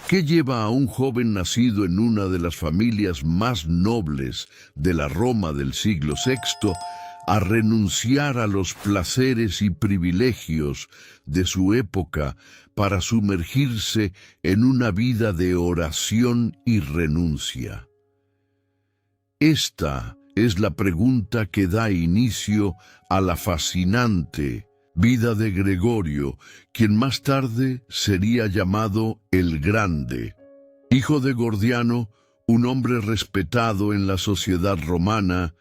¿Qué lleva a un joven nacido en una de las familias más nobles de la Roma del siglo VI a renunciar a los placeres y privilegios de su época para sumergirse en una vida de oración y renuncia? Esta es la pregunta que da inicio a la fascinante vida de Gregorio, quien más tarde sería llamado el Grande. Hijo de Gordiano, un hombre respetado en la sociedad romana,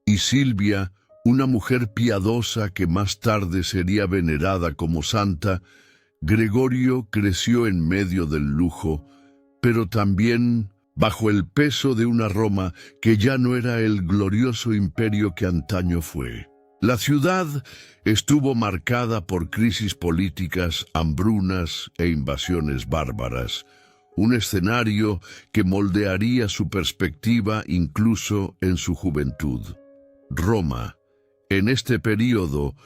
y Silvia, una mujer piadosa que más tarde sería venerada como santa, Gregorio creció en medio del lujo, pero también bajo el peso de una Roma que ya no era el glorioso imperio que antaño fue. La ciudad estuvo marcada por crisis políticas, hambrunas e invasiones bárbaras, un escenario que moldearía su perspectiva incluso en su juventud. Roma, en este período,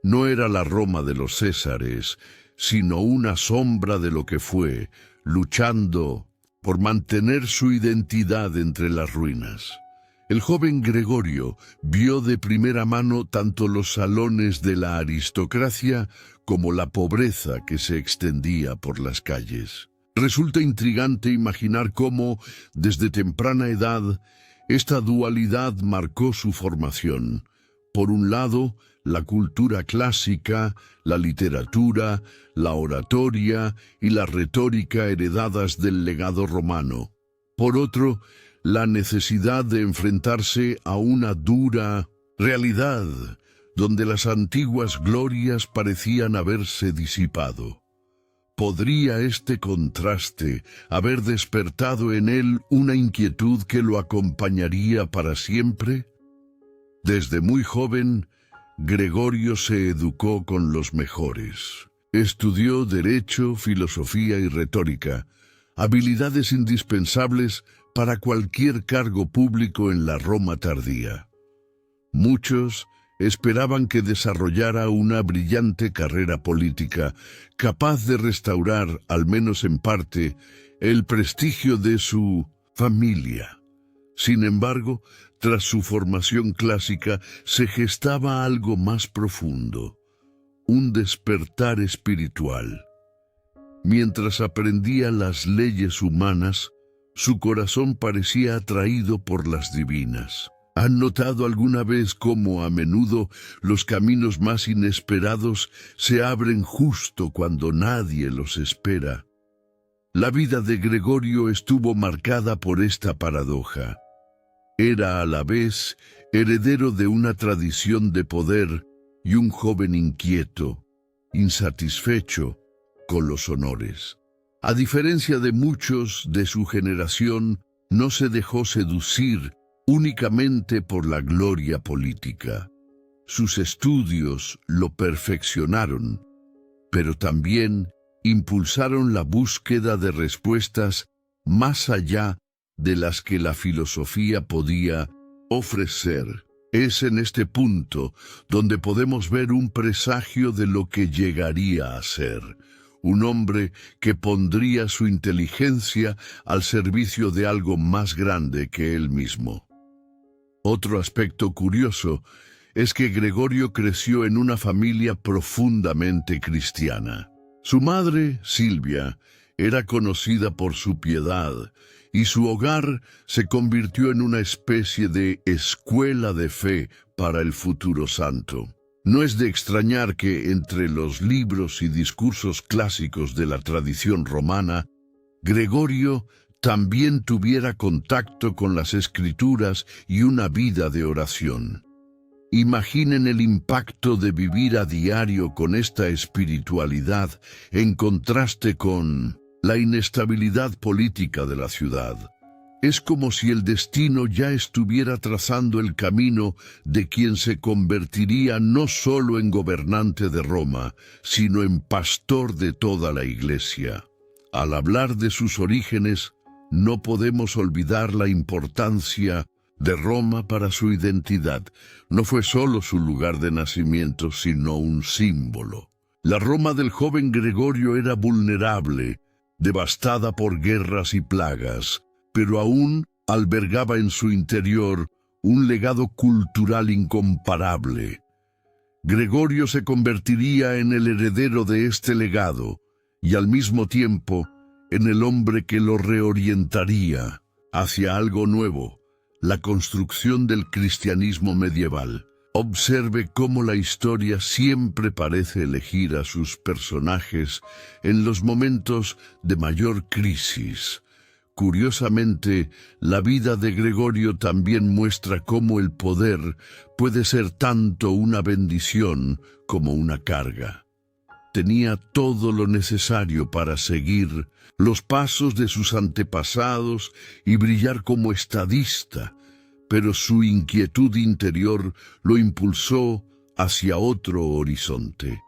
no era la Roma de los Césares, sino una sombra de lo que fue, luchando por mantener su identidad entre las ruinas. El joven Gregorio vio de primera mano tanto los salones de la aristocracia como la pobreza que se extendía por las calles. Resulta intrigante imaginar cómo, desde temprana edad, esta dualidad marcó su formación. Por un lado, la cultura clásica, la literatura, la oratoria y la retórica heredadas del legado romano. Por otro, la necesidad de enfrentarse a una dura realidad, donde las antiguas glorias parecían haberse disipado. ¿Podría este contraste haber despertado en él una inquietud que lo acompañaría para siempre? Desde muy joven, Gregorio se educó con los mejores. Estudió derecho, filosofía y retórica, habilidades indispensables para cualquier cargo público en la Roma tardía. Muchos esperaban que desarrollara una brillante carrera política, capaz de restaurar, al menos en parte, el prestigio de su familia. Sin embargo, tras su formación clásica, se gestaba algo más profundo, un despertar espiritual. Mientras aprendía las leyes humanas, su corazón parecía atraído por las divinas. ¿Han notado alguna vez cómo a menudo los caminos más inesperados se abren justo cuando nadie los espera? La vida de Gregorio estuvo marcada por esta paradoja. Era a la vez heredero de una tradición de poder y un joven inquieto, insatisfecho con los honores. A diferencia de muchos de su generación, no se dejó seducir únicamente por la gloria política. Sus estudios lo perfeccionaron, pero también impulsaron la búsqueda de respuestas más allá de las que la filosofía podía ofrecer. Es en este punto donde podemos ver un presagio de lo que llegaría a ser. Un hombre que pondría su inteligencia al servicio de algo más grande que él mismo. Otro aspecto curioso es que Gregorio creció en una familia profundamente cristiana. Su madre, Silvia, era conocida por su piedad, y su hogar se convirtió en una especie de escuela de fe para el futuro santo. No es de extrañar que entre los libros y discursos clásicos de la tradición romana, Gregorio también tuviera contacto con las Escrituras y una vida de oración. Imaginen el impacto de vivir a diario con esta espiritualidad en contraste con la inestabilidad política de la ciudad. Es como si el destino ya estuviera trazando el camino de quien se convertiría no solo en gobernante de Roma, sino en pastor de toda la Iglesia. Al hablar de sus orígenes, no podemos olvidar la importancia de Roma para su identidad. No fue solo su lugar de nacimiento, sino un símbolo. La Roma del joven Gregorio era vulnerable, devastada por guerras y plagas, pero aún albergaba en su interior un legado cultural incomparable. Gregorio se convertiría en el heredero de este legado y al mismo tiempo en el hombre que lo reorientaría hacia algo nuevo, la construcción del cristianismo medieval. Observe cómo la historia siempre parece elegir a sus personajes en los momentos de mayor crisis. Curiosamente, la vida de Gregorio también muestra cómo el poder puede ser tanto una bendición como una carga. Tenía todo lo necesario para seguir los pasos de sus antepasados y brillar como estadista, pero su inquietud interior lo impulsó hacia otro horizonte.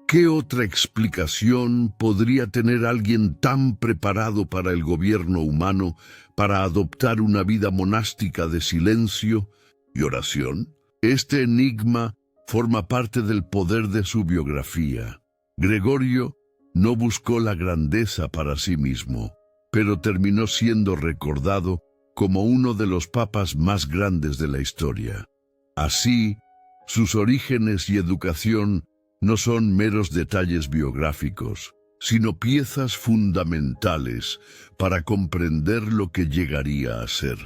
¿Qué otra explicación podría tener alguien tan preparado para el gobierno humano para adoptar una vida monástica de silencio y oración? Este enigma forma parte del poder de su biografía. Gregorio no buscó la grandeza para sí mismo, pero terminó siendo recordado como uno de los papas más grandes de la historia. Así, sus orígenes y educación no son meros detalles biográficos, sino piezas fundamentales para comprender lo que llegaría a ser.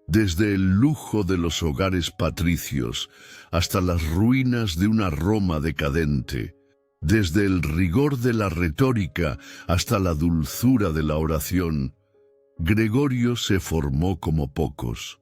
Desde el lujo de los hogares patricios hasta las ruinas de una Roma decadente, desde el rigor de la retórica hasta la dulzura de la oración, Gregorio se formó como pocos.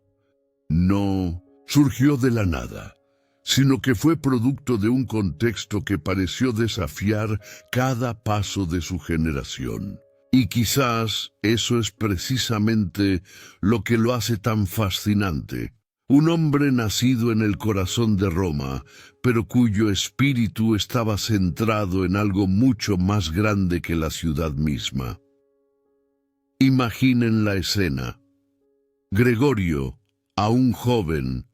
No surgió de la nada, sino que fue producto de un contexto que pareció desafiar cada paso de su generación. Y quizás eso es precisamente lo que lo hace tan fascinante. Un hombre nacido en el corazón de Roma, pero cuyo espíritu estaba centrado en algo mucho más grande que la ciudad misma. Imaginen la escena. Gregorio, aún joven,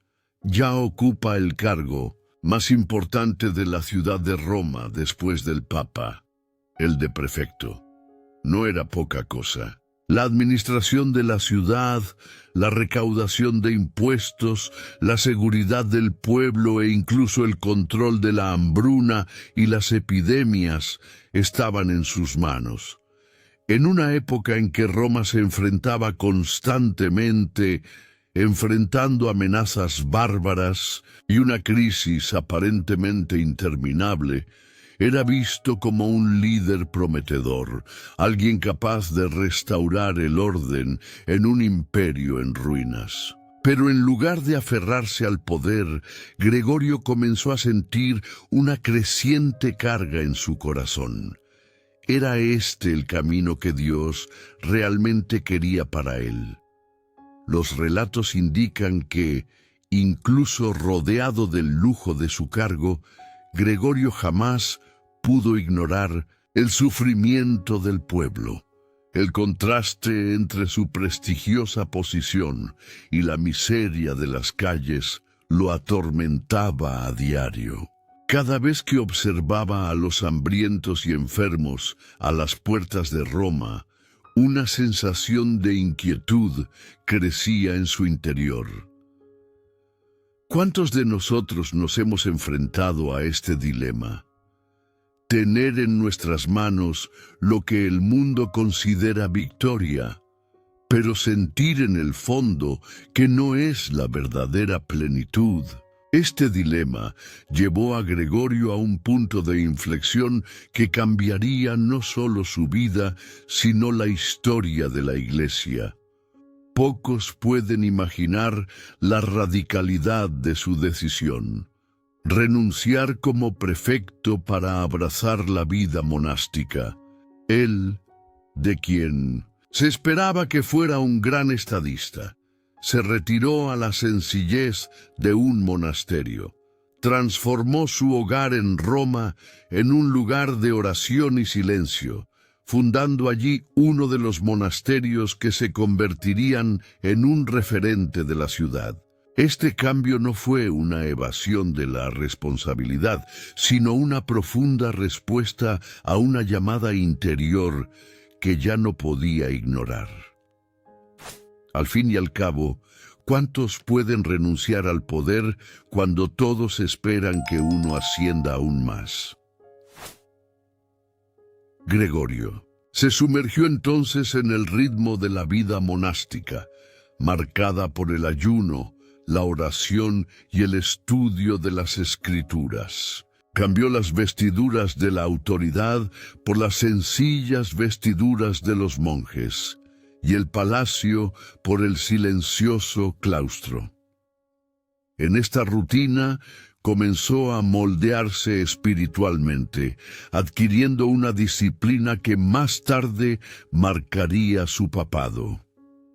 ya ocupa el cargo más importante de la ciudad de Roma después del Papa, el de prefecto. No era poca cosa. La administración de la ciudad, la recaudación de impuestos, la seguridad del pueblo e incluso el control de la hambruna y las epidemias estaban en sus manos. En una época en que Roma se enfrentaba constantemente, enfrentando amenazas bárbaras y una crisis aparentemente interminable, era visto como un líder prometedor, alguien capaz de restaurar el orden en un imperio en ruinas. Pero en lugar de aferrarse al poder, Gregorio comenzó a sentir una creciente carga en su corazón. Era este el camino que Dios realmente quería para él. Los relatos indican que, incluso rodeado del lujo de su cargo, Gregorio jamás pudo ignorar el sufrimiento del pueblo. El contraste entre su prestigiosa posición y la miseria de las calles lo atormentaba a diario. Cada vez que observaba a los hambrientos y enfermos a las puertas de Roma, una sensación de inquietud crecía en su interior. ¿Cuántos de nosotros nos hemos enfrentado a este dilema? Tener en nuestras manos lo que el mundo considera victoria, pero sentir en el fondo que no es la verdadera plenitud. Este dilema llevó a Gregorio a un punto de inflexión que cambiaría no solo su vida, sino la historia de la Iglesia. Pocos pueden imaginar la radicalidad de su decisión. Renunciar como prefecto para abrazar la vida monástica. Él, de quien se esperaba que fuera un gran estadista, se retiró a la sencillez de un monasterio. Transformó su hogar en Roma en un lugar de oración y silencio, fundando allí uno de los monasterios que se convertirían en un referente de la ciudad. Este cambio no fue una evasión de la responsabilidad, sino una profunda respuesta a una llamada interior que ya no podía ignorar. Al fin y al cabo, ¿cuántos pueden renunciar al poder cuando todos esperan que uno ascienda aún más? Gregorio se sumergió entonces en el ritmo de la vida monástica, marcada por el ayuno, la oración y el estudio de las Escrituras. Cambió las vestiduras de la autoridad por las sencillas vestiduras de los monjes, y el palacio por el silencioso claustro. En esta rutina comenzó a moldearse espiritualmente, adquiriendo una disciplina que más tarde marcaría su papado.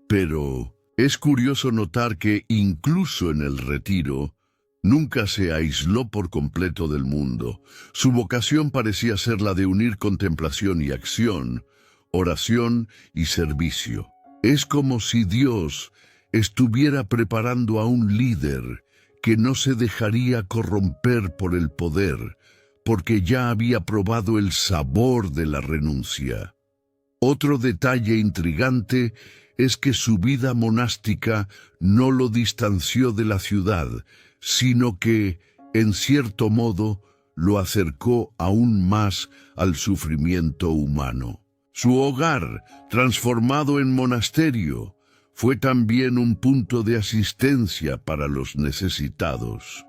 Pero es curioso notar que incluso en el retiro, nunca se aisló por completo del mundo. Su vocación parecía ser la de unir contemplación y acción, oración y servicio. Es como si Dios estuviera preparando a un líder que no se dejaría corromper por el poder, porque ya había probado el sabor de la renuncia. Otro detalle intrigante es que su vida monástica no lo distanció de la ciudad, sino que, en cierto modo, lo acercó aún más al sufrimiento humano. Su hogar, transformado en monasterio, fue también un punto de asistencia para los necesitados.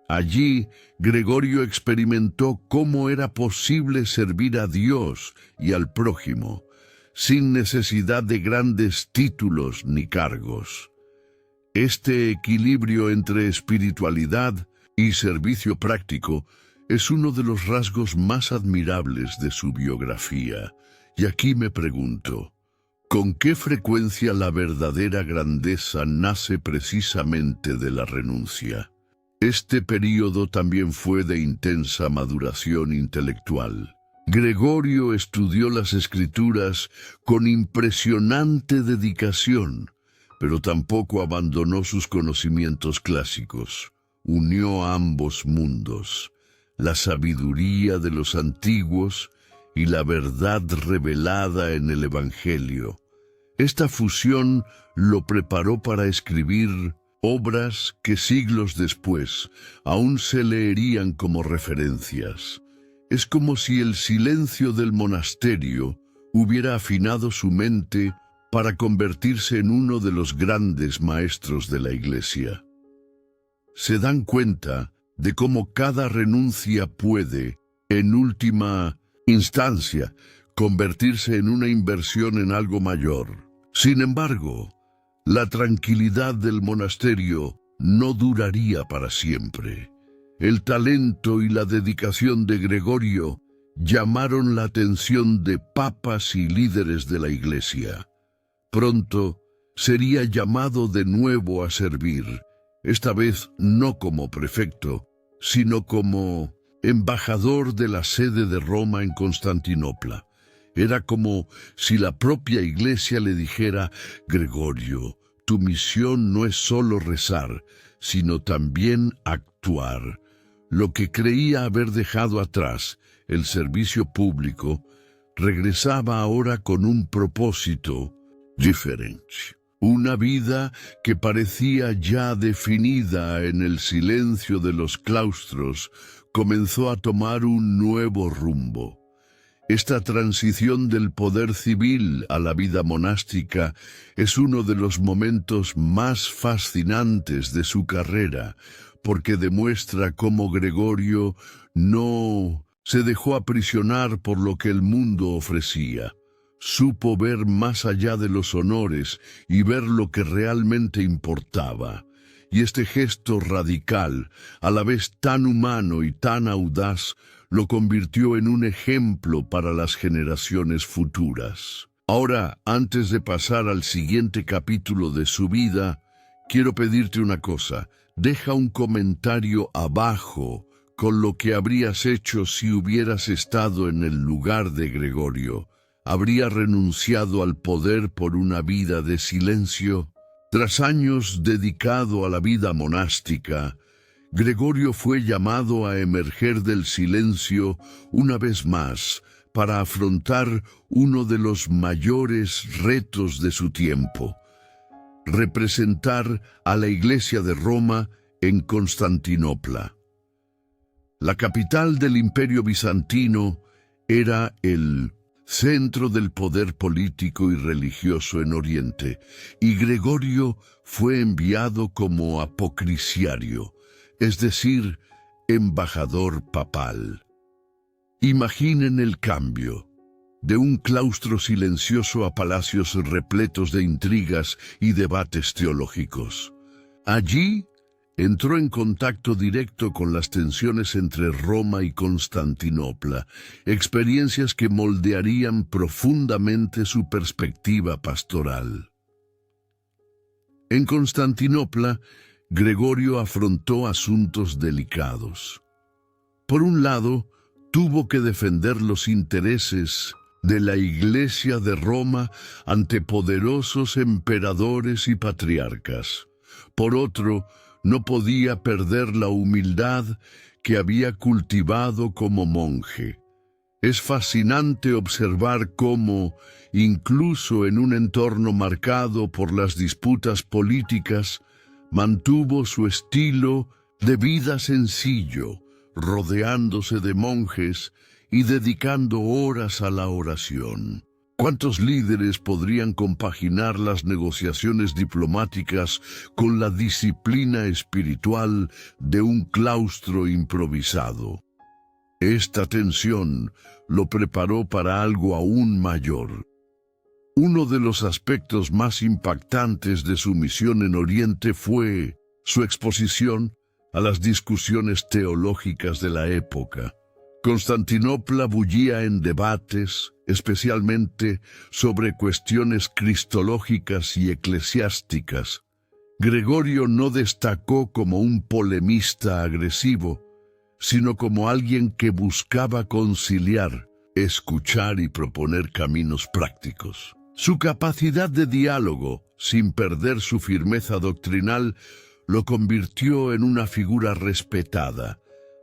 Allí, Gregorio experimentó cómo era posible servir a Dios y al prójimo, sin necesidad de grandes títulos ni cargos. Este equilibrio entre espiritualidad y servicio práctico es uno de los rasgos más admirables de su biografía. Y aquí me pregunto, ¿con qué frecuencia la verdadera grandeza nace precisamente de la renuncia? Este período también fue de intensa maduración intelectual. Gregorio estudió las Escrituras con impresionante dedicación, pero tampoco abandonó sus conocimientos clásicos. Unió ambos mundos, la sabiduría de los antiguos y la verdad revelada en el Evangelio. Esta fusión lo preparó para escribir obras que siglos después aún se leerían como referencias. Es como si el silencio del monasterio hubiera afinado su mente para convertirse en uno de los grandes maestros de la Iglesia. Se dan cuenta de cómo cada renuncia puede, en última instancia, convertirse en una inversión en algo mayor. Sin embargo, la tranquilidad del monasterio no duraría para siempre. El talento y la dedicación de Gregorio llamaron la atención de papas y líderes de la Iglesia. Pronto sería llamado de nuevo a servir, esta vez no como prefecto, sino como embajador de la sede de Roma en Constantinopla. Era como si la propia Iglesia le dijera: Gregorio, tu misión no es solo rezar, sino también actuar. Lo que creía haber dejado atrás, el servicio público, regresaba ahora con un propósito diferente. Una vida que parecía ya definida en el silencio de los claustros comenzó a tomar un nuevo rumbo. Esta transición del poder civil a la vida monástica es uno de los momentos más fascinantes de su carrera, porque demuestra cómo Gregorio no se dejó aprisionar por lo que el mundo ofrecía. Supo ver más allá de los honores y ver lo que realmente importaba. Y este gesto radical, a la vez tan humano y tan audaz, lo convirtió en un ejemplo para las generaciones futuras. Ahora, antes de pasar al siguiente capítulo de su vida, quiero pedirte una cosa. Deja un comentario abajo con lo que habrías hecho si hubieras estado en el lugar de Gregorio. ¿Habría renunciado al poder por una vida de silencio? Tras años dedicado a la vida monástica, Gregorio fue llamado a emerger del silencio una vez más para afrontar uno de los mayores retos de su tiempo: representar a la Iglesia de Roma en Constantinopla. La capital del Imperio Bizantino era el centro del poder político y religioso en Oriente, y Gregorio fue enviado como apocrisiario, es decir, embajador papal. Imaginen el cambio: de un claustro silencioso a palacios repletos de intrigas y debates teológicos. Allí entró en contacto directo con las tensiones entre Roma y Constantinopla, experiencias que moldearían profundamente su perspectiva pastoral. En Constantinopla, Gregorio afrontó asuntos delicados. Por un lado, tuvo que defender los intereses de la Iglesia de Roma ante poderosos emperadores y patriarcas. Por otro, no podía perder la humildad que había cultivado como monje. Es fascinante observar cómo, incluso en un entorno marcado por las disputas políticas, mantuvo su estilo de vida sencillo, rodeándose de monjes y dedicando horas a la oración. ¿Cuántos líderes podrían compaginar las negociaciones diplomáticas con la disciplina espiritual de un claustro improvisado? Esta tensión lo preparó para algo aún mayor. Uno de los aspectos más impactantes de su misión en Oriente fue su exposición a las discusiones teológicas de la época. Constantinopla bullía en debates, especialmente sobre cuestiones cristológicas y eclesiásticas. Gregorio no destacó como un polemista agresivo, sino como alguien que buscaba conciliar, escuchar y proponer caminos prácticos. Su capacidad de diálogo, sin perder su firmeza doctrinal, lo convirtió en una figura respetada,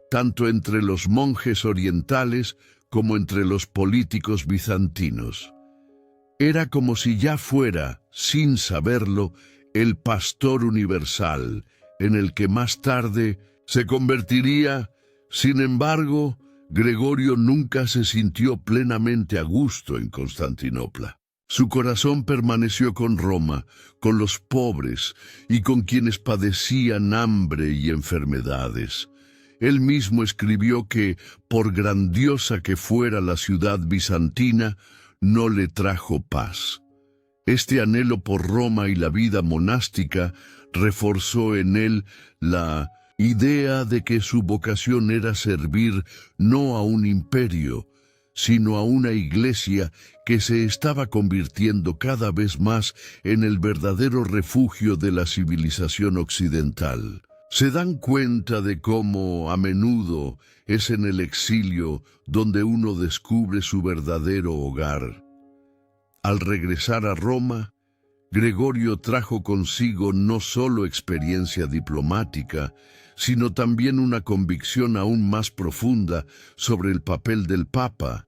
tanto entre los monjes orientales como entre los políticos bizantinos. Era como si ya fuera, sin saberlo, el pastor universal, en el que más tarde se convertiría. Sin embargo, Gregorio nunca se sintió plenamente a gusto en Constantinopla. Su corazón permaneció con Roma, con los pobres y con quienes padecían hambre y enfermedades. Él mismo escribió que, por grandiosa que fuera la ciudad bizantina, no le trajo paz. Este anhelo por Roma y la vida monástica reforzó en él la idea de que su vocación era servir no a un imperio, sino a una iglesia que se estaba convirtiendo cada vez más en el verdadero refugio de la civilización occidental. ¿Se dan cuenta de cómo, a menudo, es en el exilio donde uno descubre su verdadero hogar? Al regresar a Roma, Gregorio trajo consigo no solo experiencia diplomática, sino también una convicción aún más profunda sobre el papel del Papa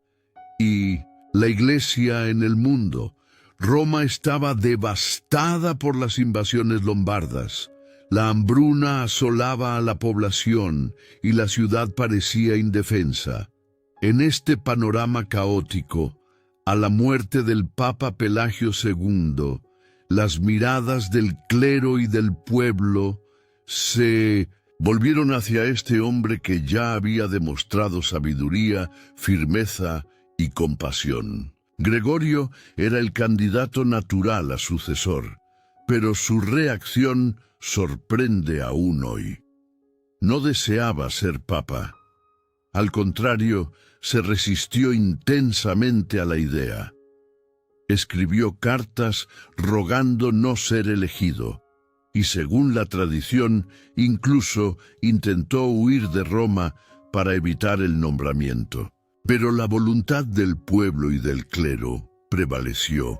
y la Iglesia en el mundo. Roma estaba devastada por las invasiones lombardas. La hambruna asolaba a la población y la ciudad parecía indefensa. En este panorama caótico, a la muerte del Papa Pelagio II, las miradas del clero y del pueblo se volvieron hacia este hombre que ya había demostrado sabiduría, firmeza y compasión. Gregorio era el candidato natural a sucesor, pero su reacción sorprende aún hoy. No deseaba ser papa. Al contrario, se resistió intensamente a la idea. Escribió cartas rogando no ser elegido, y según la tradición, incluso intentó huir de Roma para evitar el nombramiento. Pero la voluntad del pueblo y del clero prevaleció.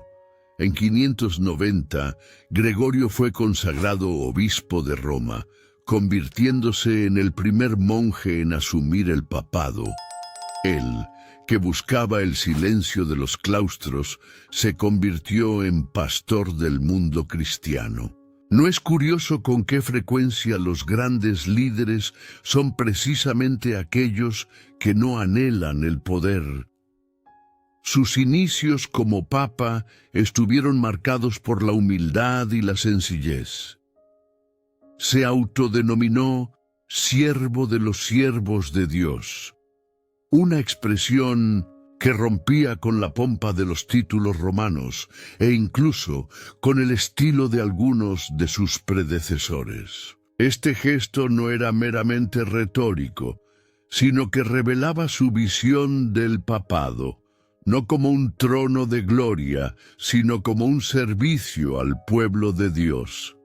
En 590, Gregorio fue consagrado obispo de Roma, convirtiéndose en el primer monje en asumir el papado. Él, que buscaba el silencio de los claustros, se convirtió en pastor del mundo cristiano. ¿No es curioso con qué frecuencia los grandes líderes son precisamente aquellos que no anhelan el poder? Sus inicios como papa estuvieron marcados por la humildad y la sencillez. Se autodenominó siervo de los siervos de Dios, una expresión que rompía con la pompa de los títulos romanos e incluso con el estilo de algunos de sus predecesores. Este gesto no era meramente retórico, sino que revelaba su visión del papado, no como un trono de gloria, sino como un servicio al pueblo de Dios.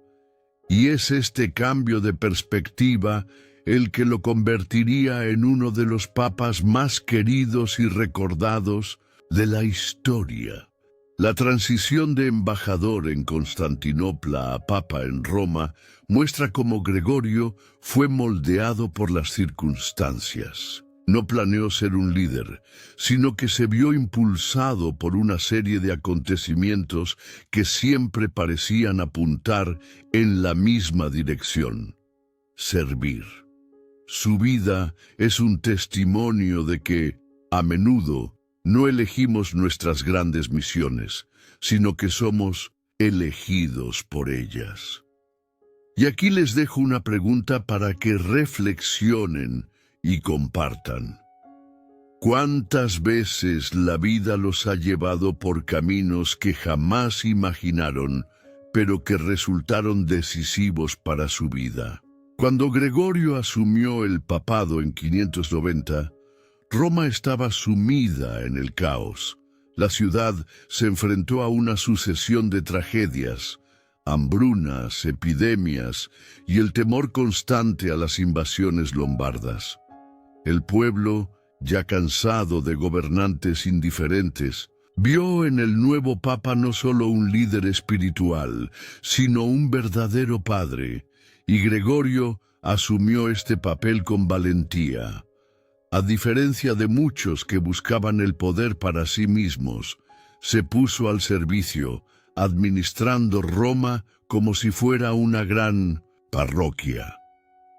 Y es este cambio de perspectiva el que lo convertiría en uno de los papas más queridos y recordados de la historia. La transición de embajador en Constantinopla a papa en Roma muestra cómo Gregorio fue moldeado por las circunstancias. No planeó ser un líder, sino que se vio impulsado por una serie de acontecimientos que siempre parecían apuntar en la misma dirección: servir. Su vida es un testimonio de que, a menudo, no elegimos nuestras grandes misiones, sino que somos elegidos por ellas. Y aquí les dejo una pregunta para que reflexionen y compartan. ¿Cuántas veces la vida los ha llevado por caminos que jamás imaginaron, pero que resultaron decisivos para su vida? Cuando Gregorio asumió el papado en 590, Roma estaba sumida en el caos. La ciudad se enfrentó a una sucesión de tragedias, hambrunas, epidemias y el temor constante a las invasiones lombardas. El pueblo, ya cansado de gobernantes indiferentes, vio en el nuevo papa no solo un líder espiritual, sino un verdadero padre, y Gregorio asumió este papel con valentía. A diferencia de muchos que buscaban el poder para sí mismos, se puso al servicio, administrando Roma como si fuera una gran parroquia.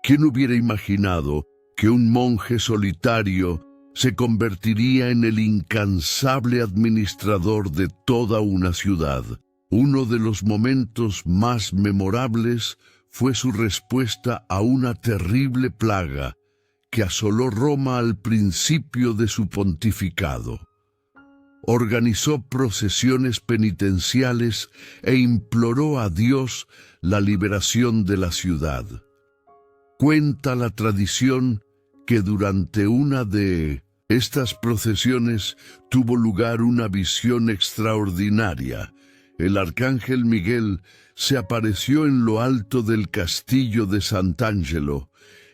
¿Quién hubiera imaginado que un monje solitario se convertiría en el incansable administrador de toda una ciudad? Uno de los momentos más memorables fue su respuesta a una terrible plaga que asoló Roma al principio de su pontificado. Organizó procesiones penitenciales e imploró a Dios la liberación de la ciudad. Cuenta la tradición que durante una de estas procesiones tuvo lugar una visión extraordinaria. El arcángel Miguel se apareció en lo alto del castillo de Sant'Angelo,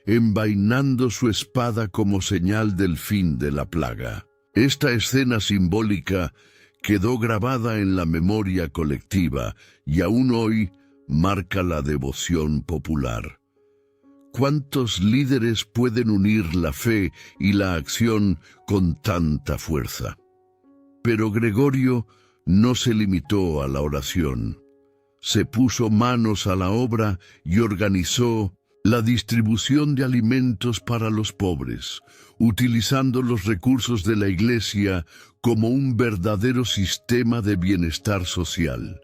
envainando su espada como señal del fin de la plaga. Esta escena simbólica quedó grabada en la memoria colectiva y aún hoy marca la devoción popular. ¿Cuántos líderes pueden unir la fe y la acción con tanta fuerza? Pero Gregorio no se limitó a la oración. Se puso manos a la obra y organizó la distribución de alimentos para los pobres, utilizando los recursos de la Iglesia como un verdadero sistema de bienestar social.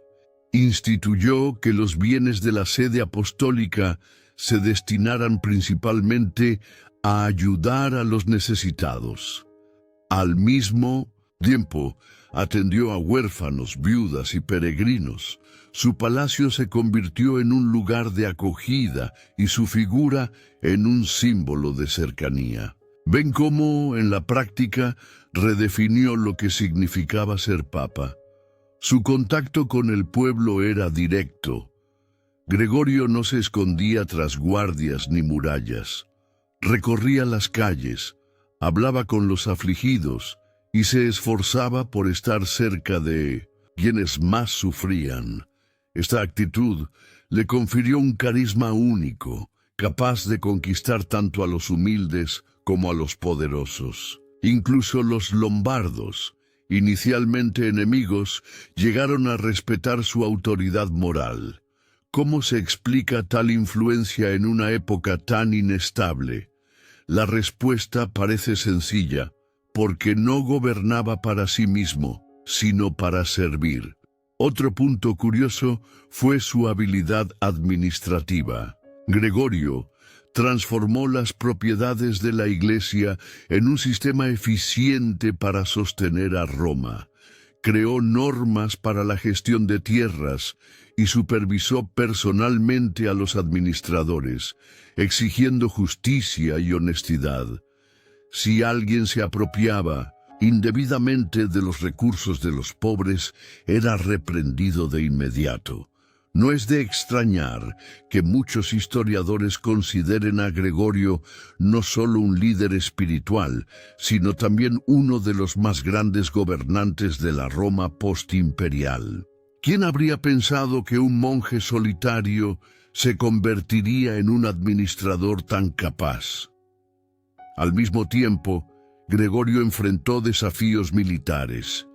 Instituyó que los bienes de la sede apostólica se destinaran principalmente a ayudar a los necesitados. Al mismo tiempo, atendió a huérfanos, viudas y peregrinos. Su palacio se convirtió en un lugar de acogida y su figura en un símbolo de cercanía. Ven cómo, en la práctica, redefinió lo que significaba ser papa. Su contacto con el pueblo era directo. Gregorio no se escondía tras guardias ni murallas. Recorría las calles, hablaba con los afligidos y se esforzaba por estar cerca de quienes más sufrían. Esta actitud le confirió un carisma único, capaz de conquistar tanto a los humildes como a los poderosos. Incluso los lombardos, inicialmente enemigos, llegaron a respetar su autoridad moral. ¿Cómo se explica tal influencia en una época tan inestable? La respuesta parece sencilla, porque no gobernaba para sí mismo, sino para servir. Otro punto curioso fue su habilidad administrativa. Gregorio transformó las propiedades de la Iglesia en un sistema eficiente para sostener a Roma. Creó normas para la gestión de tierras y supervisó personalmente a los administradores, exigiendo justicia y honestidad. Si alguien se apropiaba indebidamente de los recursos de los pobres, era reprendido de inmediato. No es de extrañar que muchos historiadores consideren a Gregorio no solo un líder espiritual, sino también uno de los más grandes gobernantes de la Roma postimperial. ¿Quién habría pensado que un monje solitario se convertiría en un administrador tan capaz? Al mismo tiempo, Gregorio enfrentó desafíos militares.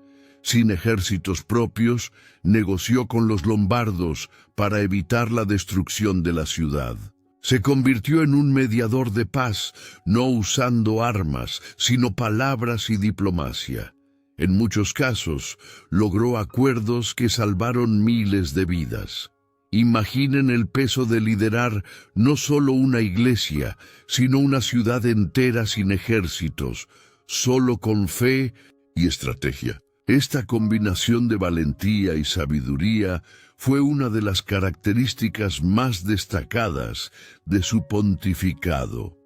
Sin ejércitos propios, negoció con los lombardos para evitar la destrucción de la ciudad. Se convirtió en un mediador de paz, no usando armas, sino palabras y diplomacia. En muchos casos, logró acuerdos que salvaron miles de vidas. Imaginen el peso de liderar no solo una iglesia, sino una ciudad entera sin ejércitos, solo con fe y estrategia. Esta combinación de valentía y sabiduría fue una de las características más destacadas de su pontificado.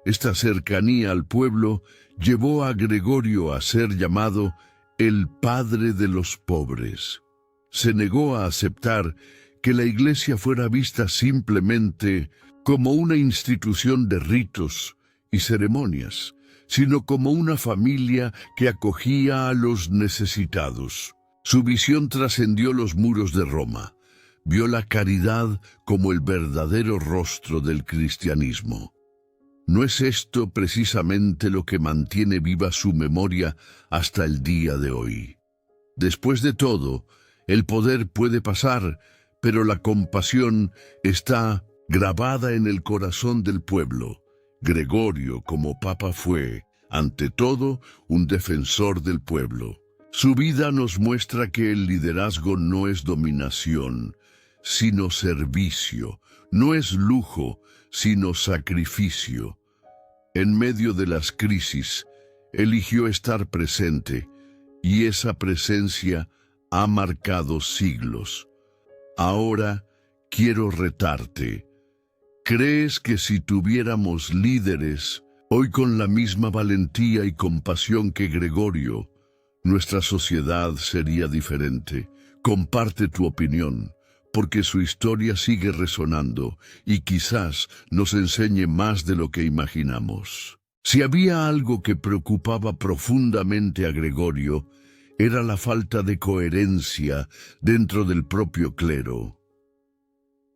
Esta cercanía al pueblo llevó a Gregorio a ser llamado el padre de los pobres. Se negó a aceptar que la Iglesia fuera vista simplemente como una institución de ritos y ceremonias, sino como una familia que acogía a los necesitados. Su visión trascendió los muros de Roma. Vio la caridad como el verdadero rostro del cristianismo. ¿No es esto precisamente lo que mantiene viva su memoria hasta el día de hoy? Después de todo, el poder puede pasar, pero la compasión está grabada en el corazón del pueblo. Gregorio, como papa, fue, ante todo, un defensor del pueblo. Su vida nos muestra que el liderazgo no es dominación, sino servicio, no es lujo, sino sacrificio. En medio de las crisis, eligió estar presente, y esa presencia ha marcado siglos. Ahora quiero retarte. ¿Crees que si tuviéramos líderes hoy con la misma valentía y compasión que Gregorio, nuestra sociedad sería diferente? Comparte tu opinión, porque su historia sigue resonando y quizás nos enseñe más de lo que imaginamos. Si había algo que preocupaba profundamente a Gregorio, era la falta de coherencia dentro del propio clero.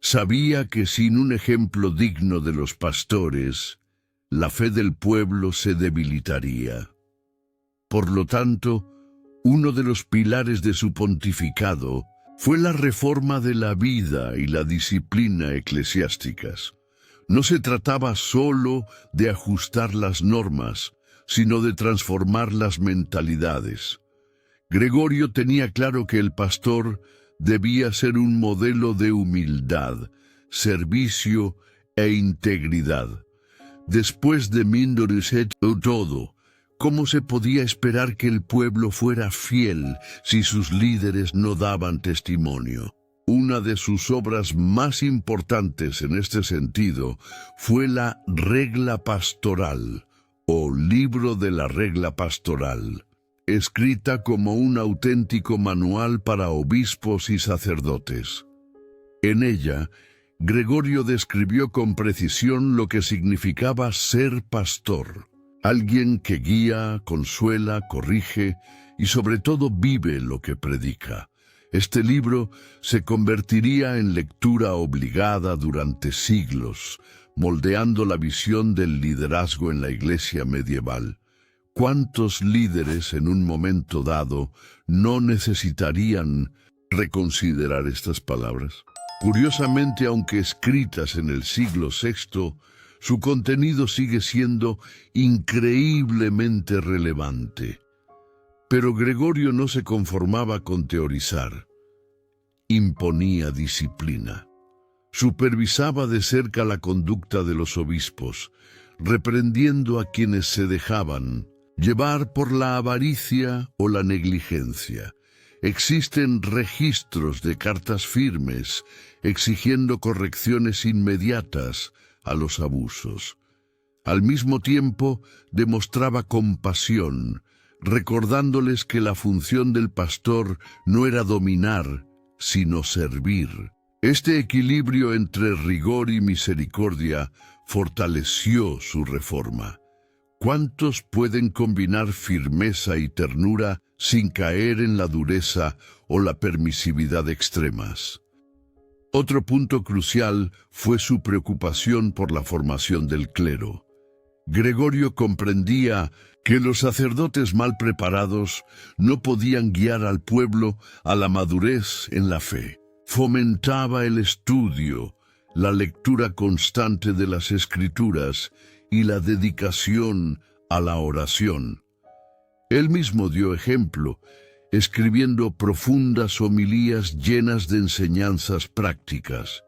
Sabía que sin un ejemplo digno de los pastores, la fe del pueblo se debilitaría. Por lo tanto, uno de los pilares de su pontificado fue la reforma de la vida y la disciplina eclesiásticas. No se trataba solo de ajustar las normas, sino de transformar las mentalidades. Gregorio tenía claro que el pastor debía ser un modelo de humildad, servicio e integridad. Después de Mindoricet todo, ¿cómo se podía esperar que el pueblo fuera fiel si sus líderes no daban testimonio? Una de sus obras más importantes en este sentido fue la Regla Pastoral, o Libro de la Regla Pastoral, escrita como un auténtico manual para obispos y sacerdotes. En ella, Gregorio describió con precisión lo que significaba ser pastor, alguien que guía, consuela, corrige y sobre todo vive lo que predica. Este libro se convertiría en lectura obligada durante siglos, moldeando la visión del liderazgo en la Iglesia medieval. ¿Cuántos líderes en un momento dado no necesitarían reconsiderar estas palabras? Curiosamente, aunque escritas en el siglo VI, su contenido sigue siendo increíblemente relevante. Pero Gregorio no se conformaba con teorizar. Imponía disciplina. Supervisaba de cerca la conducta de los obispos, reprendiendo a quienes se dejaban llevar por la avaricia o la negligencia. Existen registros de cartas firmes exigiendo correcciones inmediatas a los abusos. Al mismo tiempo, demostraba compasión, recordándoles que la función del pastor no era dominar, sino servir. Este equilibrio entre rigor y misericordia fortaleció su reforma. ¿Cuántos pueden combinar firmeza y ternura sin caer en la dureza o la permisividad extremas? Otro punto crucial fue su preocupación por la formación del clero. Gregorio comprendía que los sacerdotes mal preparados no podían guiar al pueblo a la madurez en la fe. Fomentaba el estudio, la lectura constante de las Escrituras y la dedicación a la oración. Él mismo dio ejemplo, escribiendo profundas homilías llenas de enseñanzas prácticas.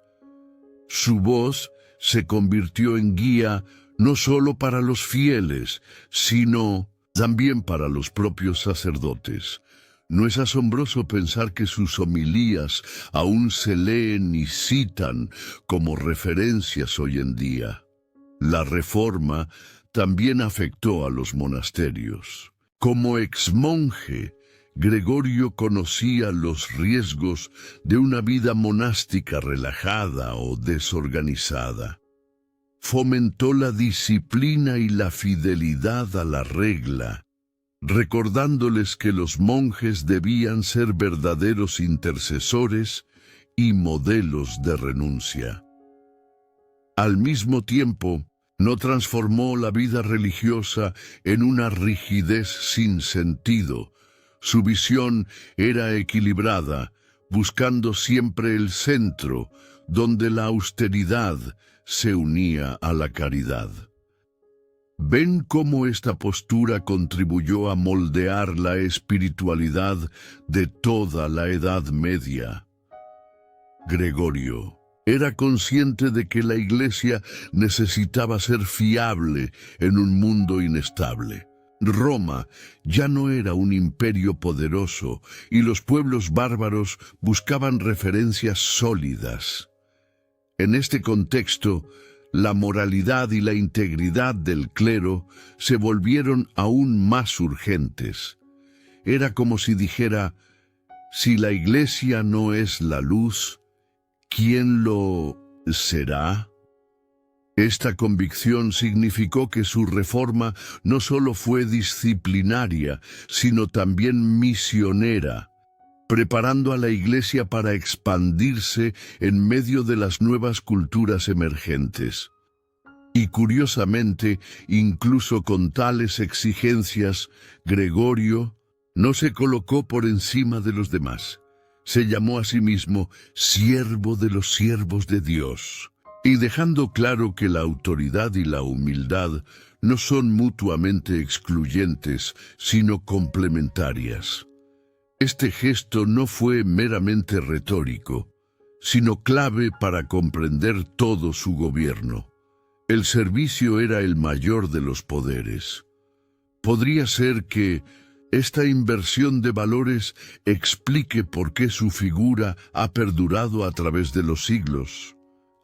Su voz se convirtió en guía no solo para los fieles, sino también para los propios sacerdotes. ¿No es asombroso pensar que sus homilías aún se leen y citan como referencias hoy en día? La Reforma también afectó a los monasterios. Como exmonje, Gregorio conocía los riesgos de una vida monástica relajada o desorganizada. Fomentó la disciplina y la fidelidad a la regla, recordándoles que los monjes debían ser verdaderos intercesores y modelos de renuncia. Al mismo tiempo, no transformó la vida religiosa en una rigidez sin sentido. Su visión era equilibrada, buscando siempre el centro, donde la austeridad se unía a la caridad. ¿Ven cómo esta postura contribuyó a moldear la espiritualidad de toda la Edad Media? Gregorio era consciente de que la Iglesia necesitaba ser fiable en un mundo inestable. Roma ya no era un imperio poderoso y los pueblos bárbaros buscaban referencias sólidas. En este contexto, la moralidad y la integridad del clero se volvieron aún más urgentes. Era como si dijera, si la Iglesia no es la luz, ¿quién lo será? Esta convicción significó que su reforma no solo fue disciplinaria, sino también misionera, preparando a la Iglesia para expandirse en medio de las nuevas culturas emergentes. Y curiosamente, incluso con tales exigencias, Gregorio no se colocó por encima de los demás. Se llamó a sí mismo siervo de los siervos de Dios, y dejando claro que la autoridad y la humildad no son mutuamente excluyentes, sino complementarias. Este gesto no fue meramente retórico, sino clave para comprender todo su gobierno. El servicio era el mayor de los poderes. Podría ser que esta inversión de valores explique por qué su figura ha perdurado a través de los siglos.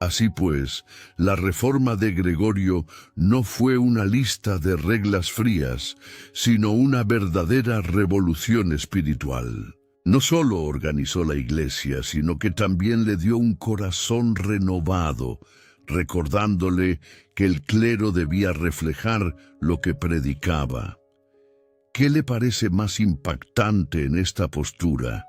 Así pues, la reforma de Gregorio no fue una lista de reglas frías, sino una verdadera revolución espiritual. No solo organizó la Iglesia, sino que también le dio un corazón renovado, recordándole que el clero debía reflejar lo que predicaba. ¿Qué le parece más impactante en esta postura?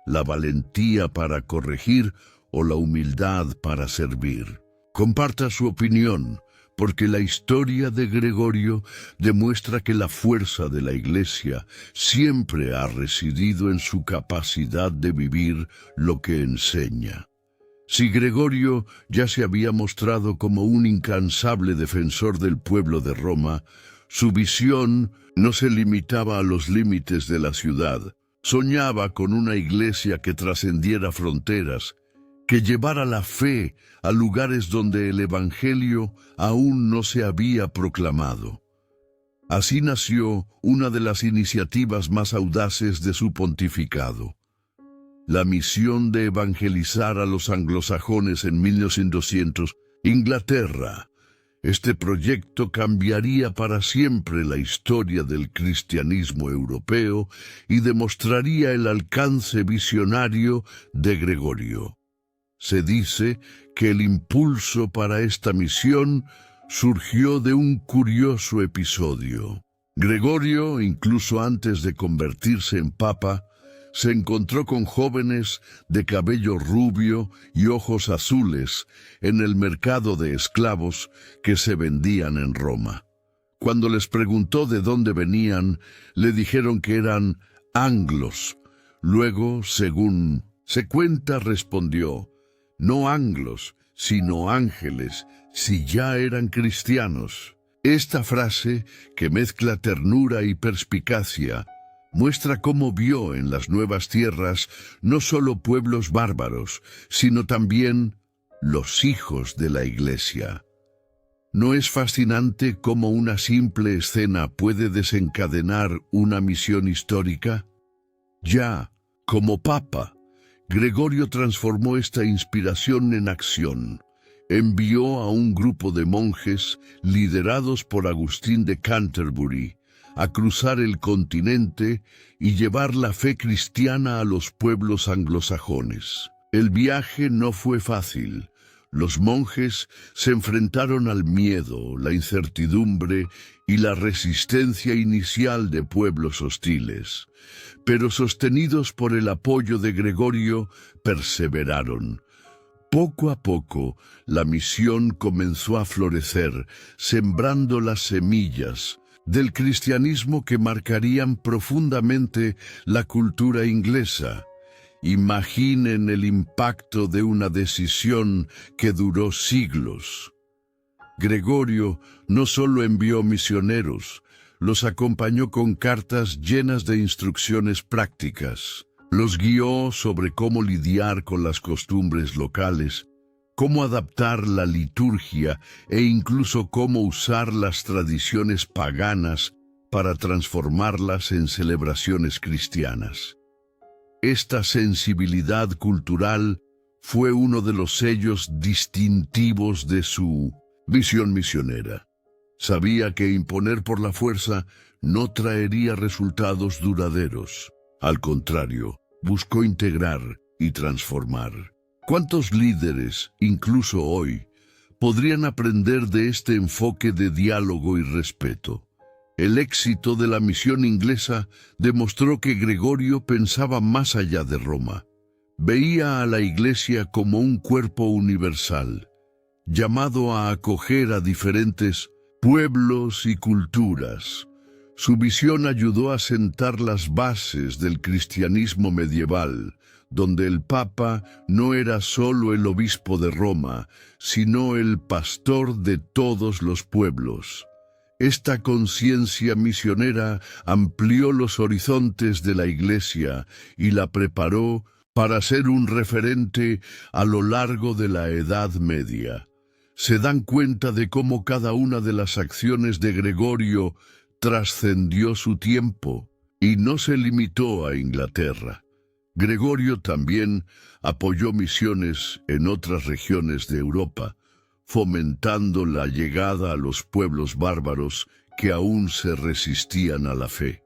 la valentía para corregir o la humildad para servir. Comparta su opinión, porque la historia de Gregorio demuestra que la fuerza de la Iglesia siempre ha residido en su capacidad de vivir lo que enseña. Si Gregorio ya se había mostrado como un incansable defensor del pueblo de Roma, su visión no se limitaba a los límites de la ciudad. Soñaba con una iglesia que trascendiera fronteras, que llevara la fe a lugares donde el Evangelio aún no se había proclamado. Así nació una de las iniciativas más audaces de su pontificado: la misión de evangelizar a los anglosajones en 1200, Inglaterra. Este proyecto cambiaría para siempre la historia del cristianismo europeo y demostraría el alcance visionario de Gregorio. Se dice que el impulso para esta misión surgió de un curioso episodio. Gregorio, incluso antes de convertirse en papa, se encontró con jóvenes de cabello rubio y ojos azules en el mercado de esclavos que se vendían en Roma. Cuando les preguntó de dónde venían, le dijeron que eran anglos. Luego, según se cuenta, respondió: no anglos, sino ángeles, si ya eran cristianos. Esta frase, que mezcla ternura y perspicacia, muestra cómo vio en las nuevas tierras no solo pueblos bárbaros, sino también los hijos de la Iglesia. ¿No es fascinante cómo una simple escena puede desencadenar una misión histórica? Ya, como papa, Gregorio transformó esta inspiración en acción. Envió a un grupo de monjes, liderados por Agustín de Canterbury, a cruzar el continente y llevar la fe cristiana a los pueblos anglosajones. El viaje no fue fácil. Los monjes se enfrentaron al miedo, la incertidumbre y la resistencia inicial de pueblos hostiles. Pero sostenidos por el apoyo de Gregorio, perseveraron. Poco a poco, la misión comenzó a florecer, sembrando las semillas del cristianismo que marcarían profundamente la cultura inglesa. Imaginen el impacto de una decisión que duró siglos. Gregorio no solo envió misioneros, los acompañó con cartas llenas de instrucciones prácticas. Los guió sobre cómo lidiar con las costumbres locales, cómo adaptar la liturgia e incluso cómo usar las tradiciones paganas para transformarlas en celebraciones cristianas. Esta sensibilidad cultural fue uno de los sellos distintivos de su visión misionera. Sabía que imponer por la fuerza no traería resultados duraderos. Al contrario, buscó integrar y transformar. ¿Cuántos líderes, incluso hoy, podrían aprender de este enfoque de diálogo y respeto? El éxito de la misión inglesa demostró que Gregorio pensaba más allá de Roma. Veía a la Iglesia como un cuerpo universal, llamado a acoger a diferentes pueblos y culturas. Su visión ayudó a sentar las bases del cristianismo medieval, donde el Papa no era solo el obispo de Roma, sino el pastor de todos los pueblos. Esta conciencia misionera amplió los horizontes de la Iglesia y la preparó para ser un referente a lo largo de la Edad Media. Se dan cuenta de cómo cada una de las acciones de Gregorio trascendió su tiempo y no se limitó a Inglaterra. Gregorio también apoyó misiones en otras regiones de Europa, fomentando la llegada a los pueblos bárbaros que aún se resistían a la fe.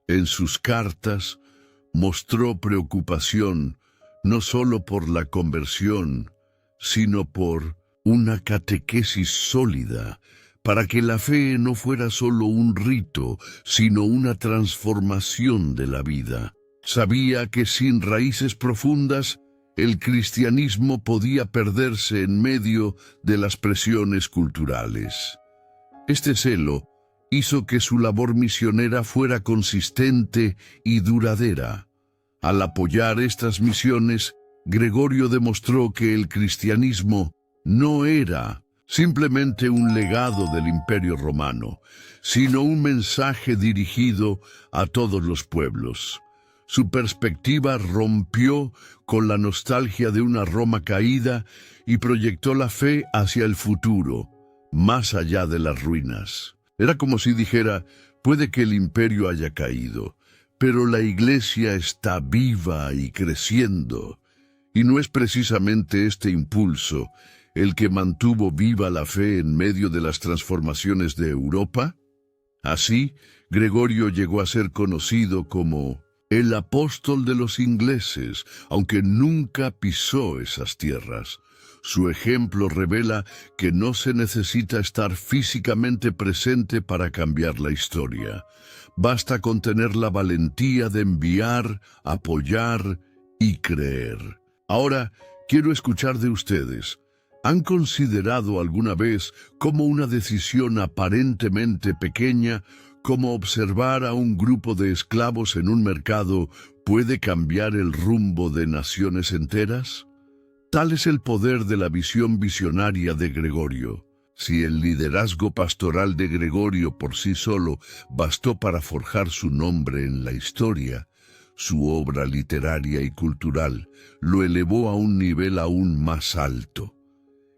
En sus cartas mostró preocupación no solo por la conversión, sino por una catequesis sólida, para que la fe no fuera solo un rito, sino una transformación de la vida. Sabía que sin raíces profundas, el cristianismo podía perderse en medio de las presiones culturales. Este celo hizo que su labor misionera fuera consistente y duradera. Al apoyar estas misiones, Gregorio demostró que el cristianismo no era simplemente un legado del Imperio Romano, sino un mensaje dirigido a todos los pueblos. Su perspectiva rompió con la nostalgia de una Roma caída y proyectó la fe hacia el futuro, más allá de las ruinas. Era como si dijera, puede que el imperio haya caído, pero la iglesia está viva y creciendo. Y no es precisamente este impulso el que mantuvo viva la fe en medio de las transformaciones de Europa. Así, Gregorio llegó a ser conocido como el apóstol de los ingleses, aunque nunca pisó esas tierras. Su ejemplo revela que no se necesita estar físicamente presente para cambiar la historia. Basta con tener la valentía de enviar, apoyar y creer. Ahora, quiero escuchar de ustedes. ¿Han considerado alguna vez cómo una decisión aparentemente pequeña, como observar a un grupo de esclavos en un mercado, puede cambiar el rumbo de naciones enteras? Tal es el poder de la visión visionaria de Gregorio. Si el liderazgo pastoral de Gregorio por sí solo bastó para forjar su nombre en la historia, su obra literaria y cultural lo elevó a un nivel aún más alto.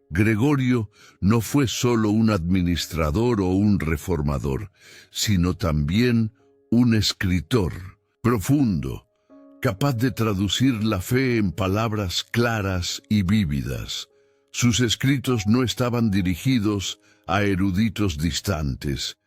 Gregorio no fue solo un administrador o un reformador, sino también un escritor profundo, capaz de traducir la fe en palabras claras y vívidas. Sus escritos no estaban dirigidos a eruditos distantes,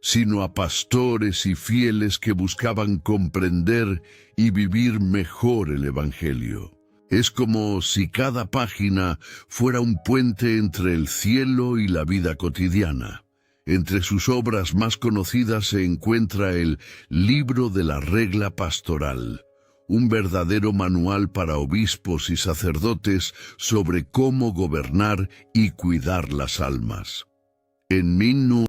sino a pastores y fieles que buscaban comprender y vivir mejor el Evangelio. Es como si cada página fuera un puente entre el cielo y la vida cotidiana. Entre sus obras más conocidas se encuentra el Libro de la Regla Pastoral, un verdadero manual para obispos y sacerdotes sobre cómo gobernar y cuidar las almas. En Minnu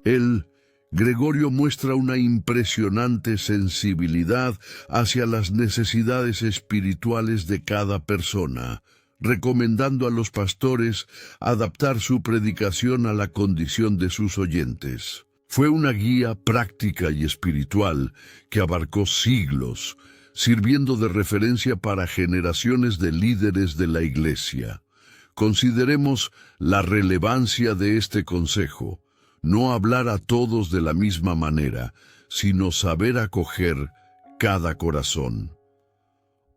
Gregorio muestra una impresionante sensibilidad hacia las necesidades espirituales de cada persona, recomendando a los pastores adaptar su predicación a la condición de sus oyentes. Fue una guía práctica y espiritual que abarcó siglos, sirviendo de referencia para generaciones de líderes de la Iglesia. Consideremos la relevancia de este consejo. No hablar a todos de la misma manera, sino saber acoger cada corazón.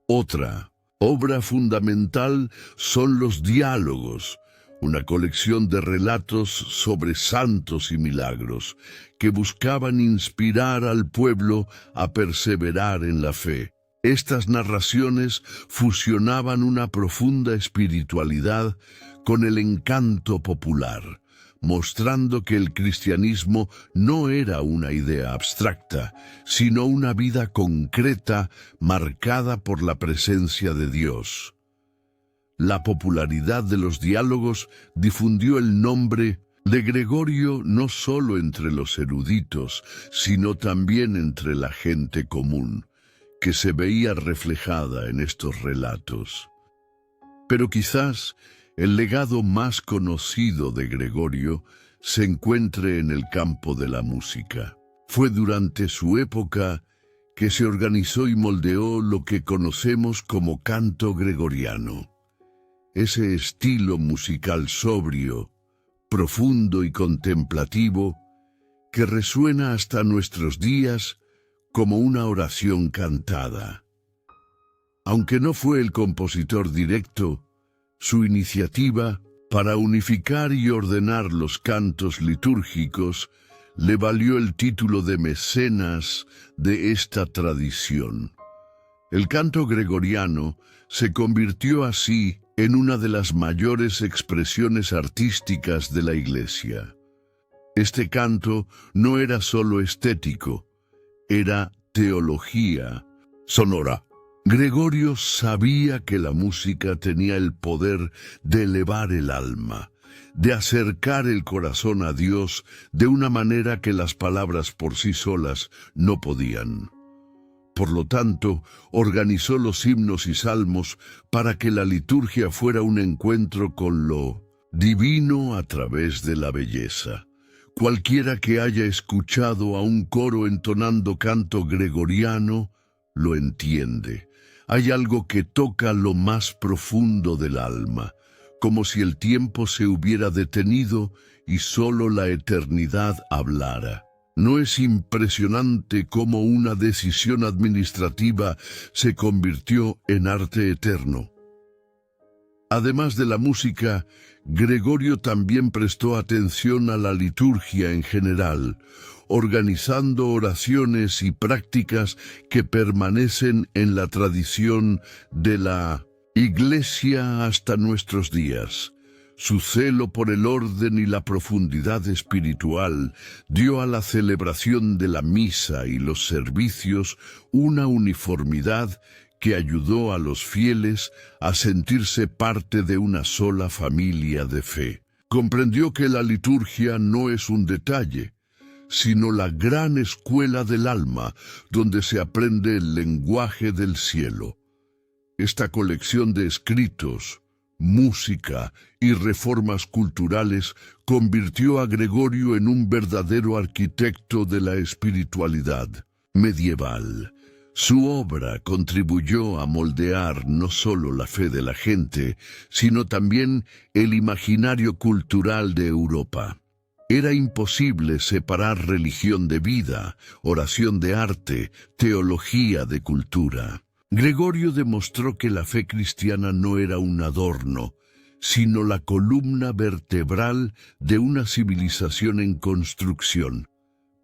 Otra obra fundamental son los diálogos, una colección de relatos sobre santos y milagros que buscaban inspirar al pueblo a perseverar en la fe. Estas narraciones fusionaban una profunda espiritualidad con el encanto popular, mostrando que el cristianismo no era una idea abstracta, sino una vida concreta marcada por la presencia de Dios. La popularidad de los diálogos difundió el nombre de Gregorio no solo entre los eruditos, sino también entre la gente común, que se veía reflejada en estos relatos. Pero quizás el legado más conocido de Gregorio se encuentre en el campo de la música. Fue durante su época que se organizó y moldeó lo que conocemos como canto gregoriano. Ese estilo musical sobrio, profundo y contemplativo que resuena hasta nuestros días como una oración cantada. Aunque no fue el compositor directo, su iniciativa para unificar y ordenar los cantos litúrgicos le valió el título de mecenas de esta tradición. El canto gregoriano se convirtió así en una de las mayores expresiones artísticas de la Iglesia. Este canto no era solo estético, era teología sonora. Gregorio sabía que la música tenía el poder de elevar el alma, de acercar el corazón a Dios de una manera que las palabras por sí solas no podían. Por lo tanto, organizó los himnos y salmos para que la liturgia fuera un encuentro con lo divino a través de la belleza. Cualquiera que haya escuchado a un coro entonando canto gregoriano, lo entiende. Hay algo que toca lo más profundo del alma, como si el tiempo se hubiera detenido y solo la eternidad hablara. ¿No es impresionante cómo una decisión administrativa se convirtió en arte eterno? Además de la música, Gregorio también prestó atención a la liturgia en general, organizando oraciones y prácticas que permanecen en la tradición de la Iglesia hasta nuestros días. Su celo por el orden y la profundidad espiritual dio a la celebración de la misa y los servicios una uniformidad que ayudó a los fieles a sentirse parte de una sola familia de fe. Comprendió que la liturgia no es un detalle, sino la gran escuela del alma, donde se aprende el lenguaje del cielo. Esta colección de escritos, música y reformas culturales convirtió a Gregorio en un verdadero arquitecto de la espiritualidad medieval. Su obra contribuyó a moldear no solo la fe de la gente, sino también el imaginario cultural de Europa. Era imposible separar religión de vida, oración de arte, teología de cultura. Gregorio demostró que la fe cristiana no era un adorno, sino la columna vertebral de una civilización en construcción.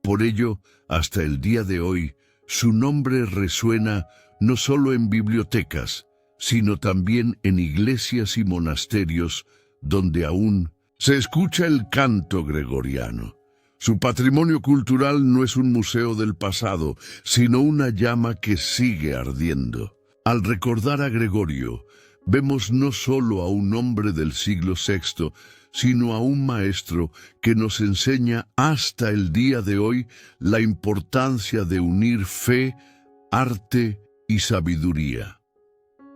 Por ello, hasta el día de hoy, su nombre resuena no solo en bibliotecas, sino también en iglesias y monasterios, donde aún se escucha el canto gregoriano. Su patrimonio cultural no es un museo del pasado, sino una llama que sigue ardiendo. Al recordar a Gregorio, vemos no solo a un hombre del siglo VI, sino a un maestro que nos enseña hasta el día de hoy la importancia de unir fe, arte y sabiduría.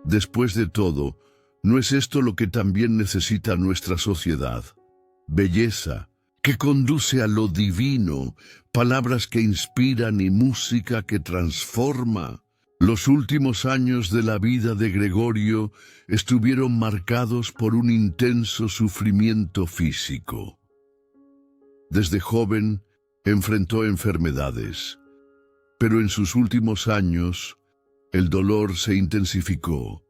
Después de todo, ¿no es esto lo que también necesita nuestra sociedad? Belleza, que conduce a lo divino, palabras que inspiran y música que transforma. Los últimos años de la vida de Gregorio estuvieron marcados por un intenso sufrimiento físico. Desde joven enfrentó enfermedades, pero en sus últimos años el dolor se intensificó,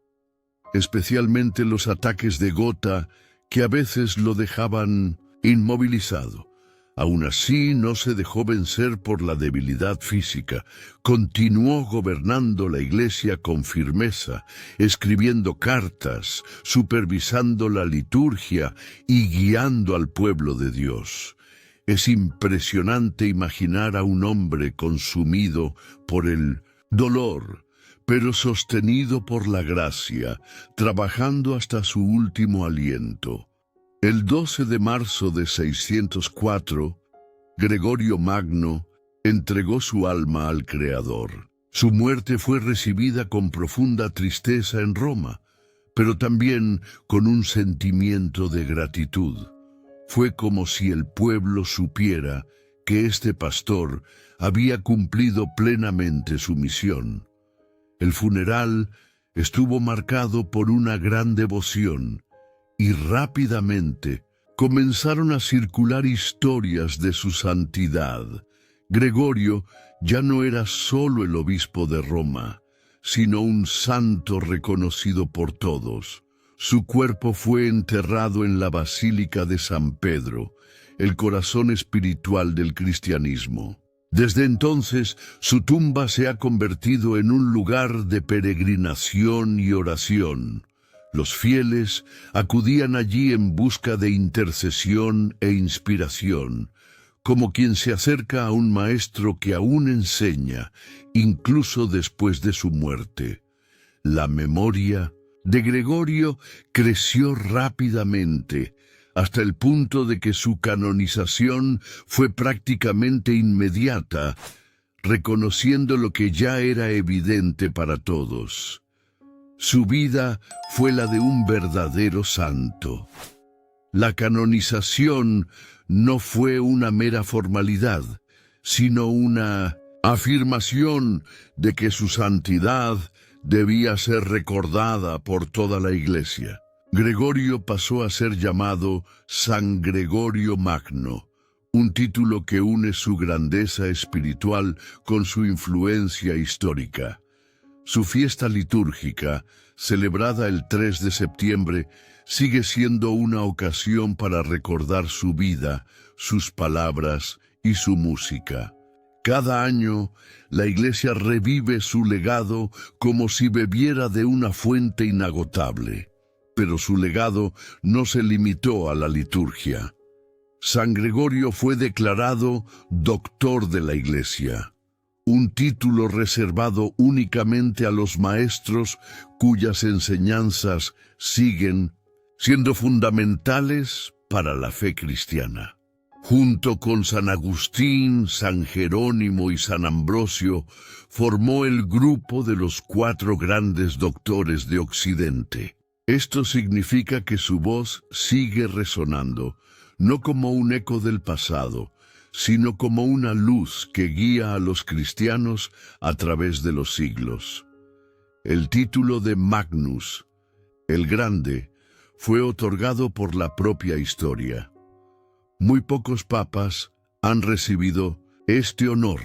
especialmente los ataques de gota que a veces lo dejaban inmovilizado. Aún así, no se dejó vencer por la debilidad física. Continuó gobernando la iglesia con firmeza, escribiendo cartas, supervisando la liturgia y guiando al pueblo de Dios. Es impresionante imaginar a un hombre consumido por el dolor, pero sostenido por la gracia, trabajando hasta su último aliento. El 12 de marzo de 604, Gregorio Magno entregó su alma al Creador. Su muerte fue recibida con profunda tristeza en Roma, pero también con un sentimiento de gratitud. Fue como si el pueblo supiera que este pastor había cumplido plenamente su misión. El funeral estuvo marcado por una gran devoción, y rápidamente comenzaron a circular historias de su santidad. Gregorio ya no era solo el obispo de Roma, sino un santo reconocido por todos. Su cuerpo fue enterrado en la Basílica de San Pedro, el corazón espiritual del cristianismo. Desde entonces, su tumba se ha convertido en un lugar de peregrinación y oración. Los fieles acudían allí en busca de intercesión e inspiración, como quien se acerca a un maestro que aún enseña, incluso después de su muerte. La memoria de Gregorio creció rápidamente, hasta el punto de que su canonización fue prácticamente inmediata, reconociendo lo que ya era evidente para todos. Su vida fue la de un verdadero santo. La canonización no fue una mera formalidad, sino una afirmación de que su santidad debía ser recordada por toda la Iglesia. Gregorio pasó a ser llamado San Gregorio Magno, un título que une su grandeza espiritual con su influencia histórica. Su fiesta litúrgica, celebrada el 3 de septiembre, sigue siendo una ocasión para recordar su vida, sus palabras y su música. Cada año, la Iglesia revive su legado como si bebiera de una fuente inagotable. Pero su legado no se limitó a la liturgia. San Gregorio fue declarado doctor de la Iglesia, un título reservado únicamente a los maestros cuyas enseñanzas siguen siendo fundamentales para la fe cristiana. Junto con San Agustín, San Jerónimo y San Ambrosio, formó el grupo de los 4 grandes doctores de Occidente. Esto significa que su voz sigue resonando, no como un eco del pasado, sino como una luz que guía a los cristianos a través de los siglos. El título de Magnus, el Grande, fue otorgado por la propia historia. Muy pocos papas han recibido este honor,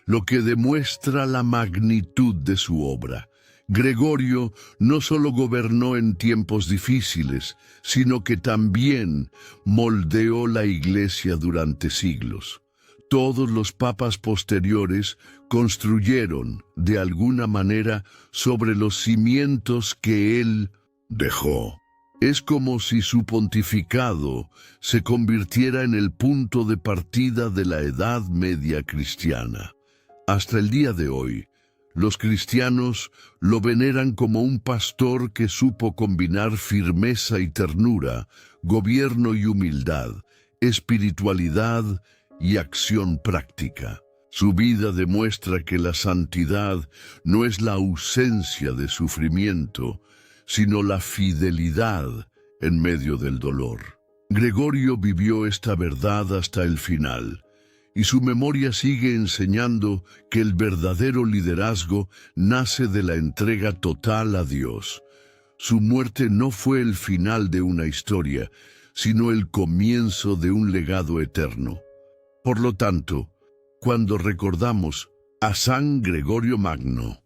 lo que demuestra la magnitud de su obra. Gregorio no solo gobernó en tiempos difíciles, sino que también moldeó la Iglesia durante siglos. Todos los papas posteriores construyeron, de alguna manera, sobre los cimientos que él dejó. Es como si su pontificado se convirtiera en el punto de partida de la Edad Media cristiana. Hasta el día de hoy, los cristianos lo veneran como un pastor que supo combinar firmeza y ternura, gobierno y humildad, espiritualidad y acción práctica. Su vida demuestra que la santidad no es la ausencia de sufrimiento, sino la fidelidad en medio del dolor. Gregorio vivió esta verdad hasta el final, y su memoria sigue enseñando que el verdadero liderazgo nace de la entrega total a Dios. Su muerte no fue el final de una historia, sino el comienzo de un legado eterno. Por lo tanto, cuando recordamos a San Gregorio Magno,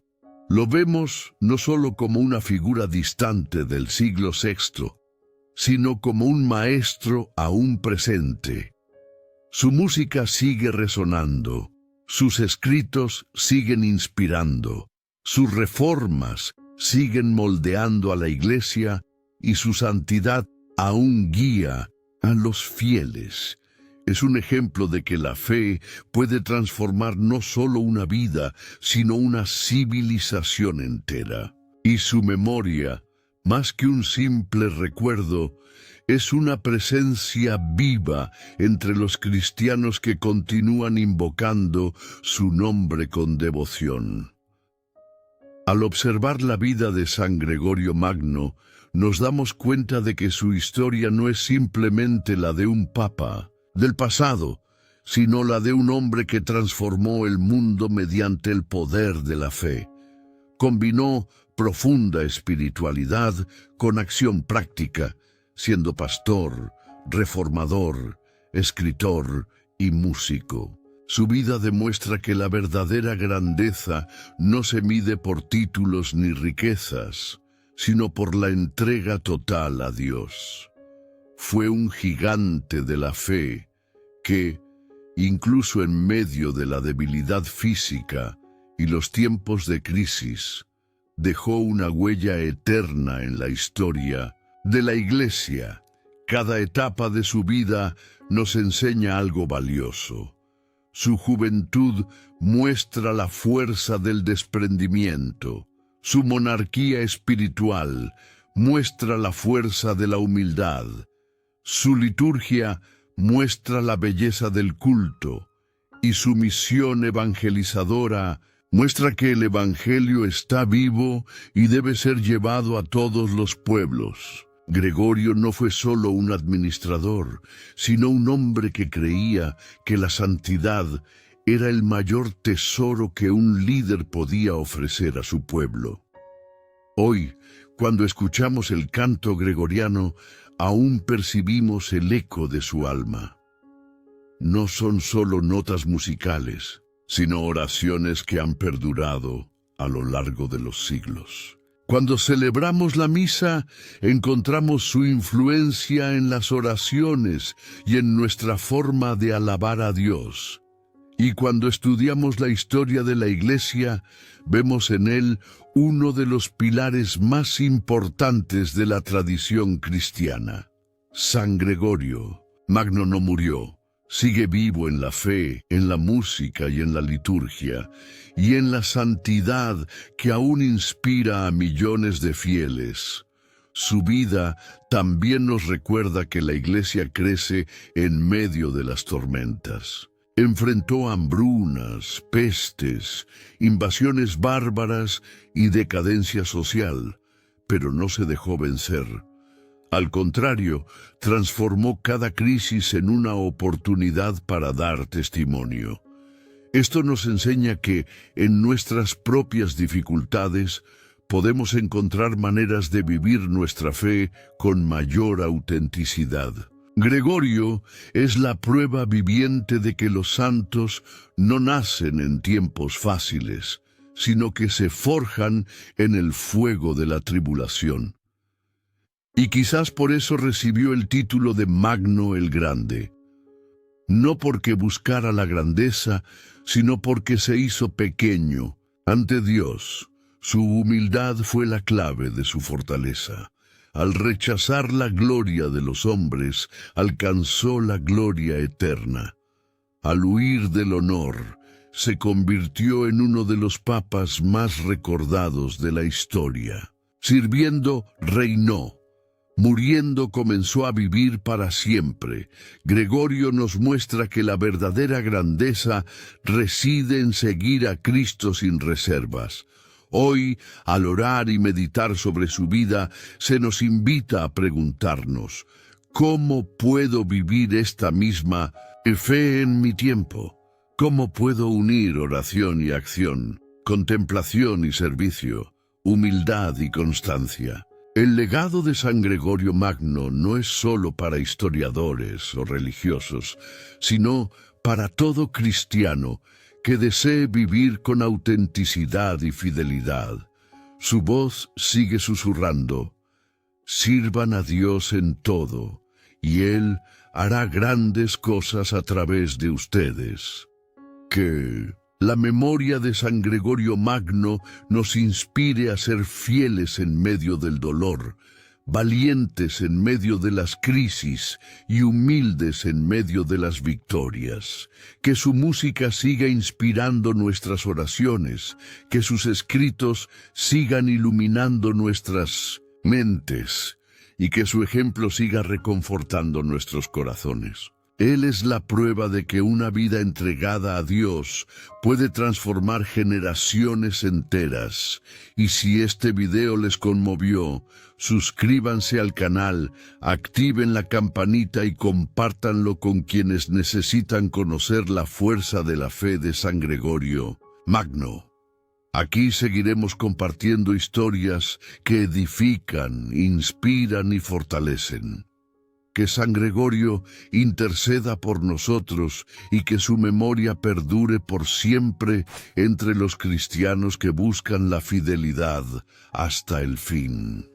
lo vemos no solo como una figura distante del siglo VI, sino como un maestro aún presente. Su música sigue resonando, sus escritos siguen inspirando, sus reformas siguen moldeando a la Iglesia y su santidad aún guía a los fieles. Es un ejemplo de que la fe puede transformar no solo una vida, sino una civilización entera. Y su memoria, más que un simple recuerdo, es una presencia viva entre los cristianos que continúan invocando su nombre con devoción. Al observar la vida de San Gregorio Magno, nos damos cuenta de que su historia no es simplemente la de un papa del pasado, sino la de un hombre que transformó el mundo mediante el poder de la fe. Combinó profunda espiritualidad con acción práctica, siendo pastor, reformador, escritor y músico. Su vida demuestra que la verdadera grandeza no se mide por títulos ni riquezas, sino por la entrega total a Dios. Fue un gigante de la fe que, incluso en medio de la debilidad física y los tiempos de crisis, dejó una huella eterna en la historia de la Iglesia. Cada etapa de su vida nos enseña algo valioso. Su juventud muestra la fuerza del desprendimiento, Su monarquía espiritual muestra la fuerza de la humildad. Su liturgia muestra la belleza del culto, y su misión evangelizadora muestra que el Evangelio está vivo y debe ser llevado a todos los pueblos. Gregorio no fue solo un administrador, sino un hombre que creía que la santidad era el mayor tesoro que un líder podía ofrecer a su pueblo. Hoy, cuando escuchamos el canto gregoriano, aún percibimos el eco de su alma. No son solo notas musicales, sino oraciones que han perdurado a lo largo de los siglos. Cuando celebramos la misa, encontramos su influencia en las oraciones y en nuestra forma de alabar a Dios. Y cuando estudiamos la historia de la Iglesia, vemos en él uno de los pilares más importantes de la tradición cristiana. San Gregorio Magno no murió. Sigue vivo en la fe, en la música y en la liturgia, y en la santidad que aún inspira a millones de fieles. Su vida también nos recuerda que la Iglesia crece en medio de las tormentas. Enfrentó hambrunas, pestes, invasiones bárbaras y decadencia social, pero no se dejó vencer. Al contrario, transformó cada crisis en una oportunidad para dar testimonio. Esto nos enseña que, en nuestras propias dificultades, podemos encontrar maneras de vivir nuestra fe con mayor autenticidad. Gregorio es la prueba viviente de que los santos no nacen en tiempos fáciles, sino que se forjan en el fuego de la tribulación. Y quizás por eso recibió el título de Magno el Grande. No porque buscara la grandeza, sino porque se hizo pequeño ante Dios. Su humildad fue la clave de su fortaleza. Al rechazar la gloria de los hombres, alcanzó la gloria eterna. Al huir del honor, se convirtió en uno de los papas más recordados de la historia. Sirviendo, reinó. Muriendo, comenzó a vivir para siempre. Gregorio nos muestra que la verdadera grandeza reside en seguir a Cristo sin reservas. Hoy, al orar y meditar sobre su vida, se nos invita a preguntarnos, ¿cómo puedo vivir esta misma fe en mi tiempo? ¿Cómo puedo unir oración y acción, contemplación y servicio, humildad y constancia? El legado de San Gregorio Magno no es solo para historiadores o religiosos, sino para todo cristiano que desee vivir con autenticidad y fidelidad. Su voz sigue susurrando: sirvan a Dios en todo, y Él hará grandes cosas a través de ustedes. Que la memoria de San Gregorio Magno nos inspire a ser fieles en medio del dolor, valientes en medio de las crisis y humildes en medio de las victorias. Que su música siga inspirando nuestras oraciones, que sus escritos sigan iluminando nuestras mentes y que su ejemplo siga reconfortando nuestros corazones. Él es la prueba de que una vida entregada a Dios puede transformar generaciones enteras. Y si este video les conmovió, suscríbanse al canal, activen la campanita y compártanlo con quienes necesitan conocer la fuerza de la fe de San Gregorio Magno. Aquí seguiremos compartiendo historias que edifican, inspiran y fortalecen. Que San Gregorio interceda por nosotros y que su memoria perdure por siempre entre los cristianos que buscan la fidelidad hasta el fin.